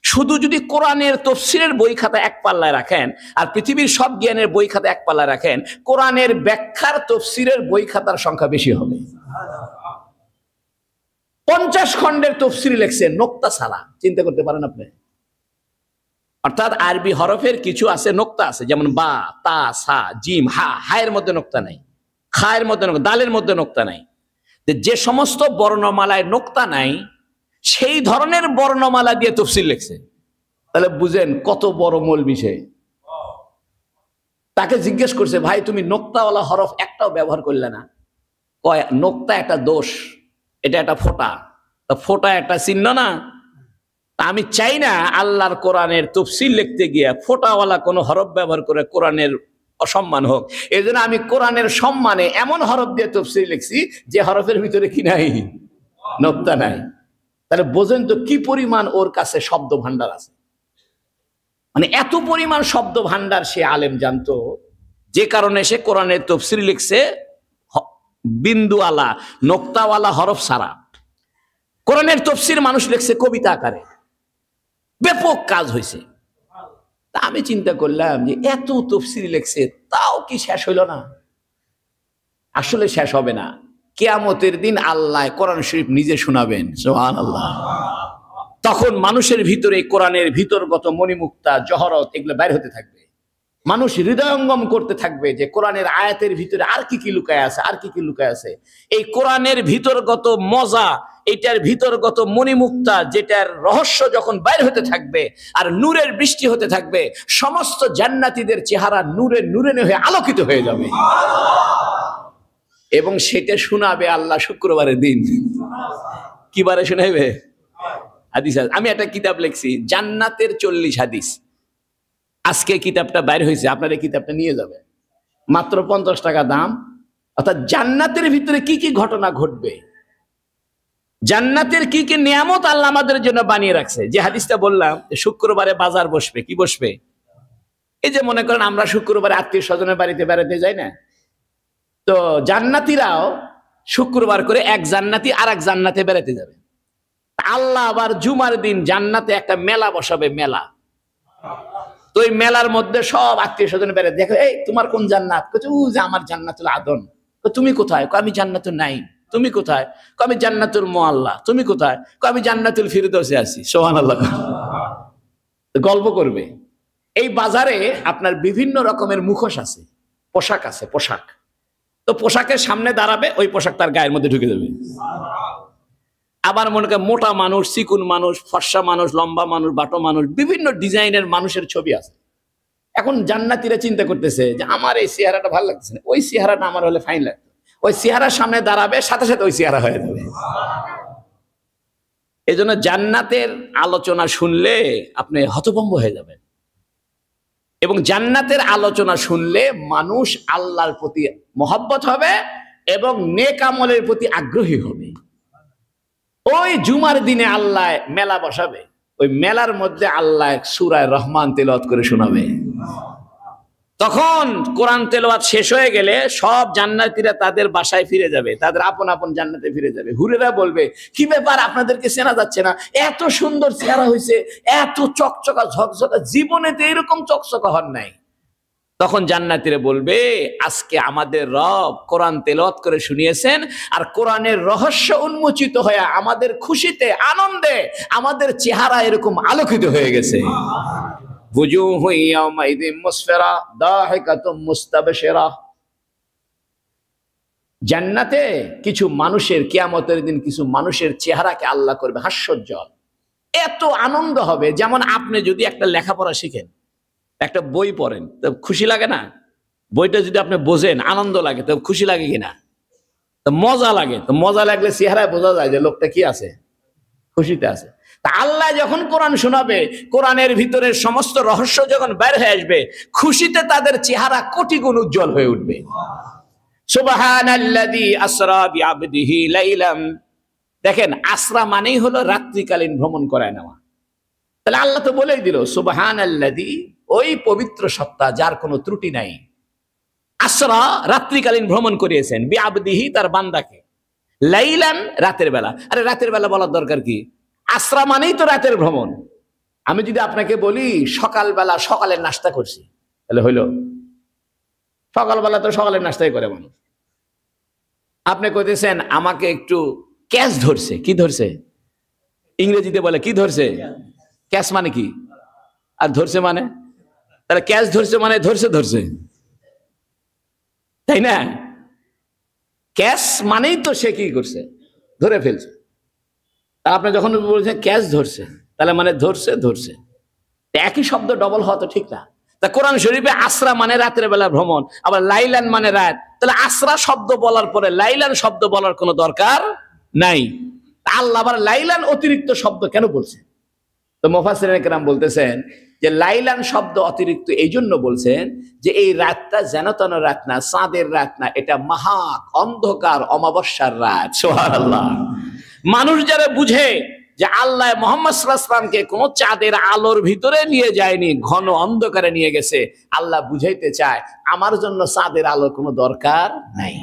Speaker 1: শুধু যদি কোরআনের তাফসীরের বই খাতা এক পাল্লায় রাখেন, আর পৃথিবীর সব জ্ঞানের বই খাতা এক পাল্লায় রাখেন, কোরআনের ব্যাখ্যার তাফসীরের বই খাতার সংখ্যা বেশি হবে। 50 খণ্ডের তাফসীর লেখছে নোক্তা ছাড়া। চিন্তা করতে পারেন আপনি? অর্থাৎ আরবি হরফের কিছু আছে নোক্তা আছে, যেমন বা, তা, সা, জিম, হা। হায়ের মধ্যে নোক্তা নাই, খায়ের মধ্যে নোক্তা, দালের মধ্যে নোক্তা নাই। যে সমস্ত বর্ণমালায় নোক্তা নাই, সেই ধরনের বর্ণমালা দিয়ে তাফসীর লিখছে। তাহলে বুঝেন কত বড় মূল বিষয়। তাকে জিজ্ঞেস করছে, ভাই তুমি নোক্তাওয়ালা হরফ একটাও ব্যবহার করলে না? কয় নোক্তা একটা দোষ, এটা একটা ফোঁটা, ফোঁটা একটা চিহ্ন না। আমি চাই না আল্লাহর কোরআনের তাফসীর লিখতে গিয়ে ফোঁটাওয়ালা কোনো হরফ ব্যবহার করে কোরআনের অসম্মান হোক। এই জন্য আমি কোরআনের সম্মানে এমন হরফ দিয়ে তাফসীর লিখছি যে হরফের ভিতরে কি নাই, নোক্তা নাই। তাহলে বোঝেন তো কি পরিমাণ ওর কাছে শব্দ ভান্ডার আছে। মানে এত পরিমাণ শব্দ ভান্ডার সে আলেম জানতো, যে কারণে সে কোরআনের তাফসীর লিখছে বিন্দুওয়ালা নোক্তাওয়ালা হরফ ছাড়া। কোরআনের তাফসীর মানুষ লিখছে কবিতা আকারে, ব্যাপক কাজ হয়েছে। তা আমি চিন্তা করলাম যে এত তাফসীর লিখছে তাও কি শেষ হইল না? আসলে শেষ হবে না। কিয়ামতের দিন আল্লাহ কোরআন শরীফ নিজে শোনাবেন, সুবহানাল্লাহ। তখন মানুষের ভিতরে কোরআনের ভিতরগত মণিমুক্তা জহরত এগুলো বাইর হতে থাকবে। মানুষ হৃদয়ঙ্গম করতে থাকবে যে কোরআনের আয়াতের ভিতরে আর কি কি লুকায় আছে, আর কি কি লুকায় আছে। এই কোরআনের ভিতরগত মজা, এটার ভিতরগত মণিমুক্তা, যেটার রহস্য যখন বাইর হতে থাকবে আর নূরের বৃষ্টি হতে থাকবে, সমস্ত জান্নাতীদের চেহারা নূরে নূরে হয়ে আলোকিত হয়ে যাবে। এবং সেটা শোনাবে আল্লাহ শুক্রবারের দিন। কি বারে শোনাবে? হাদিস। আমি একটা কিতাব লিখছি জান্নাতের 40 হাদিস। আজকে কিতাবটা বাইর হয়েছে, আপনারা কিতাবটা নিয়ে যাবে, মাত্র 50 টাকা দাম। অর্থাৎ জান্নাতের ভিতরে কি কি ঘটনা ঘটবে, জান্নাতের কি কি নিয়ামত আল্লাহ আমাদের জন্য বানিয়ে রাখছে। যে হাদিসটা বললাম শুক্রবারে বাজার বসবে, কি বসবে? এই যে মনে করেন আমরা শুক্রবারে আত্মীয় স্বজনের বাড়িতে বেড়াতে যাই না, তো জান্নাতীরাও শুক্রবার করে এক জান্নাতি আর এক জান্নাতে বেড়াতে যাবে। আল্লাহ আবার জুমার দিন জান্নাতে একটা মেলা বসাবে, মেলা। তো ওই মেলার মধ্যে সব আত্মীয় স্বজন বেড়াতে দেখো, এই তোমার কোন জান্নাত? যে আমার জান্নাতুল আদন। তুমি কোথায়? আমি জান্নাতুল নাইম। তুমি কোথায়? আমি জান্নাতুল মুআল্লা। তুমি কোথায়? আমি জান্নাতুল ফিরদৌসে আছি। সুবহানাল্লাহ। গল্প করবে। এই বাজারে আপনার বিভিন্ন রকমের মুখোশ আছে, পোশাক আছে, পোশাক। তো পোশাকের সামনে দাঁড়াবে, ওই পোশাক তার গায়ের মধ্যে ঢুকে যাবে। আবার মনে করেন মোটা মানুষ, চিকুন মানুষ, ফর্সা মানুষ, লম্বা মানুষ, বাটো মানুষ, বিভিন্ন ডিজাইনের মানুষের ছবি আছে। এখন জান্নাতীরা চিন্তা করতেছে যে আমার এই চেহারাটা ভালো লাগছে না, ওই চেহারাটা আমার হলে ফাইন লাগতো। ওই চেহারার সামনে দাঁড়াবে, সাথে সাথে ওই চেহারা হয়ে যাবে। এই জন্য জান্নাতের আলোচনা শুনলে আপনি হতভম্ব হয়ে যাবেন। এবং জান্নাতের আলোচনা শুনলে মানুষ আল্লাহর প্রতি মহব্বত হবে এবং নেক আমলের প্রতি আগ্রহী হবে। ওই জুমার দিনে আল্লাহ মেলা বসাবে, ওই মেলার মধ্যে আল্লাহ সূরা রহমান তেলাওয়াত করে শোনাবে। তখন কোরআন তেলাওয়াত শেষ হয়ে গেলে সব জান্নাতীরা তাদের বাসায় ফিরে যাবে, তাদের আপন আপন জান্নাতে ফিরে যাবে। হুরেরা বলবে, কি ব্যাপার, আপনাদেরকে চেনা যাচ্ছে না? এত সুন্দর চেহারা হয়েছে, এত চকচকা ঝকঝকা, জীবনেতে এরকম চকচকা হন নাই। তখন জান্নাতীরা বলবে, আজকে আমাদের রব কোরআন তেলাওয়াত করে শুনিয়েছেন, আর কোরআনের রহস্য উন্মোচিত হয়ে আমাদের খুশিতে, আনন্দে আমাদের চেহারা এরকম আলোকিত হয়ে গেছে। বুজুহু ইয়াউমাইযিন মুসফিরা দাহিকাতুম মুস্তাবশিরা। জান্নাতে কিছু মানুষের, কিয়ামতের দিন কিছু মানুষের চেহারাকে আল্লাহ করবে হাস্যোজ্জ্বল। এত আনন্দ হবে, যেমন আপনি যদি একটা লেখাপড়া শিখেন, একটা বই পড়েন, তো খুশি লাগে না? বইটা যদি আপনি বোঝেন, আনন্দ লাগে, তো খুশি লাগে কিনা? তো মজা লাগে। তো মজা লাগলে চেহারায় বোঝা যায় যে লোকটা কি আছে, খুশিতে আছে। তা আল্লাহ যখন কোরআন শোনাবে, কোরআনের ভিতরে সমস্ত রহস্য যখন বের হয়ে আসবে, খুশিতে তাদের চেহারা কোটি গুণ উজ্জ্বল হয়ে উঠবে। সুবহানাল্লাযী আসরা বিআবদিহি লাইলাম। দেখেন, আসরা মানেই হলো রাত্রিকালীন ভ্রমণ করায় নেওয়া। তাহলে আল্লাহ তো বলেই দিল, সুবহানাল্লাযী, ওই পবিত্র সত্তা যার কোনো ত্রুটি নাই, আসরা রাত্রিকালীন ভ্রমণ করিয়েছেন, বিআবদিহি তার বান্দাকে, লাইলান রাতের বেলা। আরে রাতের বেলা বলার দরকার কি? আসরা মানেই তো রাতের ভ্রমণ। আমি যদি আপনাকে বলি সকালবেলা সকালের নাস্তা করছি, তাহলে হইল? সকালবেলা তো সকালের নাস্তাই করে মানুষ। আপনি কইতেছেন আমাকে একটু ক্যাচ ধরছে। কি ধরছে? ইংরেজিতে বলে কি ধরছে? ক্যাচ মানে কি? আর ধরছে মানে? তাহলে ক্যাচ ধরছে মানে ধরছে ধরছে, তাই না? ক্যাচ মানেই তো সে কি করছে, ধরে ফেলছে। তা আপনি যখন বলছেন ক্যাচ ধরছে, তাহলে মানে ধরছে ধরছে, একই শব্দ ডবল হওয়া তো ঠিক না। তা কোরআন শরীফে আসরা মানে রাতের বেলা ভ্রমণ, আবার লাইলান মানে রাত, তাহলে আসরা শব্দ বলার পরে লাইলান শব্দ বলার কোনো দরকার নাই। আল্লাহ আবার লাইলান অতিরিক্ত শব্দ কেন বলছে? তো মুফাসসিরিনে কেরাম বলতেছেন যে লাইলান শব্দ অতিরিক্ত এই জন্য বলছেন যে এই রাতটা যেন তেন রাত না, চাঁদের রাত না, এটা মহা অন্ধকার অমাবস্যার রাত। সুবহানাল্লাহ। মানুষ যারা বুঝে যে আল্লাহ মুহাম্মদ সাল্লাল্লাহু আলাইহি ওয়াসাল্লামকে কোন চাঁদের আলোর ভিতরে নিয়ে যায়নি, ঘন অন্ধকারে নিয়ে গেছে, আল্লাহ বুঝাইতে চায় আমার জন্য চাঁদের আলোর কোনো দরকার নাই।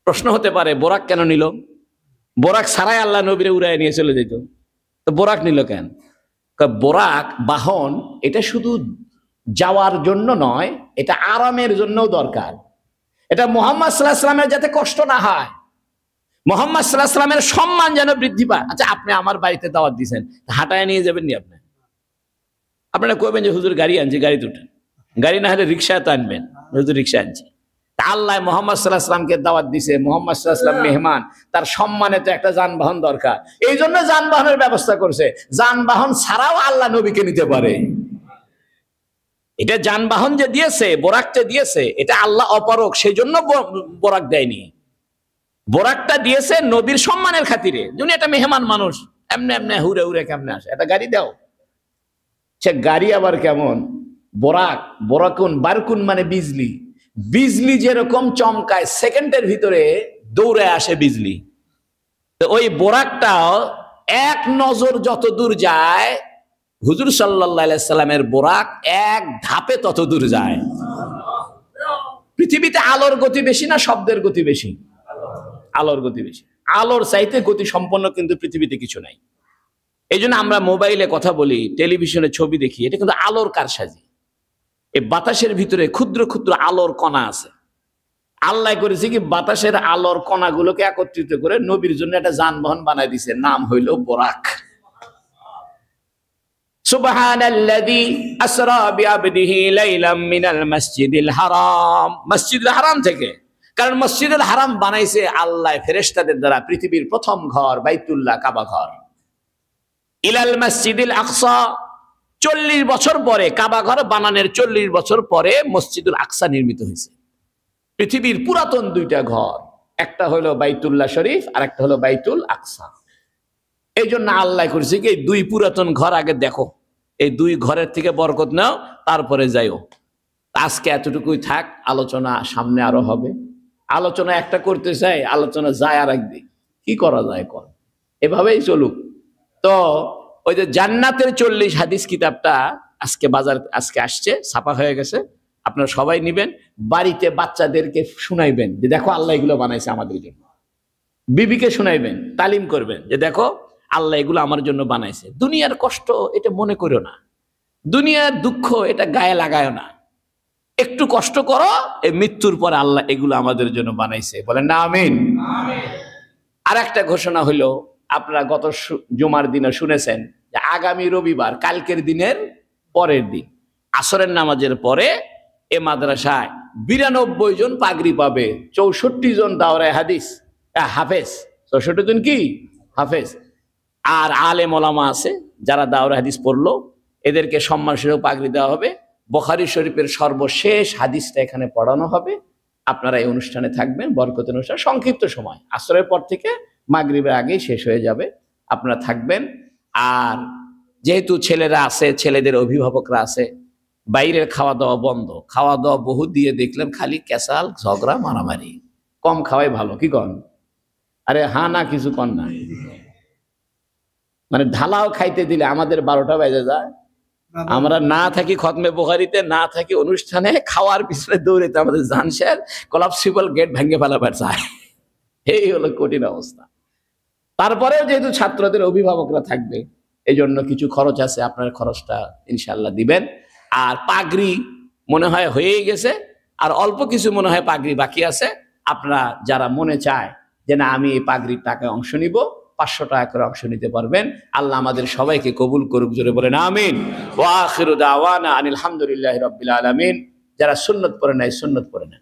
Speaker 1: প্রশ্ন হতে পারে বোরাক কেন নিল? বোরাক ছাড়াই আল্লাহ নবীরে উড়ায় নিয়ে চলে যেত, তো বোরাক নিল কেন? বোরাক বাহন এটা শুধু যাওয়ার জন্য নয়, এটা আরামের জন্যও দরকার। এটা মুহাম্মদ সাল্লাল্লাহু আলাইহি ওয়াসাল্লামের যাতে কষ্ট না হয়, মুহাম্মদ সাল্লাল্লাহু আলাইহি ওয়াসাল্লামের সম্মান যেন বৃদ্ধি পায়। আচ্ছা, আপনি আমার বাড়িতে দাওয়াত দিয়েছেন, হাঁটায় নিয়ে যাবেন নি? আপনারা কইবেন যে হুজুর গাড়ি আনছি, গাড়িতে উঠেন, গাড়ি না হলে রিক্সা তো আনবেন, হুজুর রিক্সা আনছি। আল্লাহ মুহাম্মদ সাল্লাল্লাহু আলাইহি ওয়াসাল্লামকে দাওয়াত দিয়েছে, মুহাম্মদ সাল্লাল্লাহু আলাইহি ওয়াসাল্লাম মেহমান, তার সম্মানে তো একটা যানবাহন দরকার, এই জন্য যানবাহনের ব্যবস্থা করছে। যানবাহন ছাড়াও আল্লাহ নবীকে নিতে পারে। এটা যানবাহন যে দিয়েছে, বোরাকটা দিয়েছে, এটা আল্লাহ অপারক, সেই জন্য বোরাক দেয়নি। বোরাকটা দিয়েছে নবীর সম্মানের খাতিরে। যিনি একটা মেহমান মানুষ, এমনি এমনি হুড়ে হুড়ে কেমনে আসে, একটা গাড়ি দাও। সে গাড়ি আবার কেমন? বোরাক, বোরাকুন, বারকুন মানে বিজলি। বিজলি যেরকম চমকায়, সেকেন্ডের ভিতরে দৌড়ে আসে বিজলি। তো ওই বোরাকটাও এক নজর যত দূর যায়, হুজুর সাল্লাল্লাহু আলাইহি সাল্লামের বোরাক এক ধাপে তত দূর যায়। পৃথিবীতে আলোর গতি বেশি না শব্দের গতি বেশি? আলোর গতি বেশি। আলোর চাইতে গতি সম্পন্ন কিন্তু পৃথিবীতে কিছু নাই। এই জন্য আমরা মোবাইলে কথা বলি, টেলিভিশনে ছবি দেখি, এটা কিন্তু আলোর কারসাজি। এই বাতাসের ভিতরে ক্ষুদ্র ক্ষুদ্র আলোর কণা আছে। আল্লাহ করেছে কি, বাতাসের আলোর কণাগুলোকে একত্রিত করে নবীর জন্য একটা যানবাহন বানাই দিছে, নাম হইল বোরাক। সুবহানাল্লাযী আসরা বিআবদিহি লাইলাম মিনাল মাসজিদিল হারাম, মসজিদুল হারাম থেকে। কারণ মসজিদুল হারাম বানাইছে আল্লাহ ফেরেশতাদের দ্বারা, পৃথিবীর প্রথম ঘর বাইতুল্লাহ, কাবা ঘর। ইলাল মসজিদিল আকসা, 40 বছর পরে, কাবা ঘর বানানোর 40 বছর পরে মসজিদুল আকসা নির্মিত হয়েছে। পৃথিবীর পুরাতন দুইটা ঘর, একটা হলো বাইতুল্লাহ শরীফ আর একটা হলো বাইতুল আকসা। এই জন্য আল্লাহ করেছে কি, এই দুই পুরাতন ঘর আগে দেখো, এই দুই ঘরের থেকে বরকত নাও, তারপরে যাইও। আজকে এতটুকুই থাক, আলোচনা সামনে আরো হবে। আলোচনা একটা করতে চাই, আলোচনা যায় আর একদিন, কি করা যায় কর, এভাবেই চলুক। তো ওই যে জান্নাতের 40 হাদিস কিতাবটা আজকে আসছে, ছাপা হয়ে গেছে, আপনারা সবাই নিবেন, বাড়িতে বাচ্চাদেরকে শুনাইবেন যে দেখো আল্লাহ এগুলো বানাইছে আমাদের জন্য। বিবিকে শুনাইবেন, তালিম করবেন যে দেখো আল্লাহ এগুলো আমার জন্য বানাইছে। দুনিয়ার কষ্ট এটা মনে করো না, দুনিয়ার দুঃখ এটা গায়ে লাগায় না, একটু কষ্ট করো, এই মৃত্যুর পরে আল্লাহ এগুলো আমাদের জন্য বানাইছে, বলেন না আমিন। আর একটা ঘোষণা হইলো, আপনারা গত জুমার দিনে শুনেছেন যে আগামী রবিবার, কালকের দিনের পরের দিন, আসরের নামাজের পরে এ মাদ্রাসায় 92 জন পাগড়ি পাবে, 64 জন দাওরায়ে হাদিস হাফেজ, 64 জন কি হাফেজ, আর আলেম ওলামা আছে যারা দাওরায়ে হাদিস পড়লো, এদেরকে সম্মানসূচক পাগড়ি দেওয়া হবে। বুখারী শরীফের সর্বশেষ হাদিসটা এখানে পড়ানো হবে। আপনারা এই অনুষ্ঠানে থাকবেন, বরকতের অনুষ্ঠান, সংক্ষিপ্ত সময়, আসরের পর থেকে মাগরিবের আগেই শেষ হয়ে যাবে, আপনারা থাকবেন। আর যেহেতু ছেলেরা আছে, ছেলেদের অভিভাবকরা আছে, বাইরের খাওয়া দাওয়া বন্ধ, খাওয়া দাওয়া বহু দিয়ে দেখলেন খালি ক্যাসাল, ঝগড়া, মারামারি, কম খাওয়াই ভালো, কি কন? আরে হ্যাঁ না কিছু কন না, মানে ঢালাও খাইতে দিলে আমাদের 12টা বেজে যায়, আমরা না থাকি খতমে বুখারীতে, না থাকি অনুষ্ঠানে, খাওয়ার পিছনে দৌড়েতে আমাদের জান শেষ, কলাপসিবল গেট ভেঙে ফেলাবার চায়। এই হলো কঠিন অবস্থা। তারপরেও যেহেতু ছাত্রদের অভিভাবকরা থাকবে, এই জন্য কিছু খরচ আছে, আপনার খরচটা ইনশাল্লাহ দিবেন। আর পাগড়ি মনে হয় হয়েই গেছে, আর অল্প কিছু মনে হয় পাগড়ি বাকি আছে। আপনারা যারা মনে চায় যে না আমি এই পাগড়ির টাকায় অংশ নিব, 500 টাকা করে অংশ নিতে পারবেন। আল্লাহ আমাদের সবাইকে কবুল করুক, জোরে বলেন আমিন। ওয়া আখিরু দাওয়ানা আনিল হামদুলিল্লাহি রাব্বিল আলামিন। যারা সুন্নত পড়ে নাই সুন্নত পড়ে না।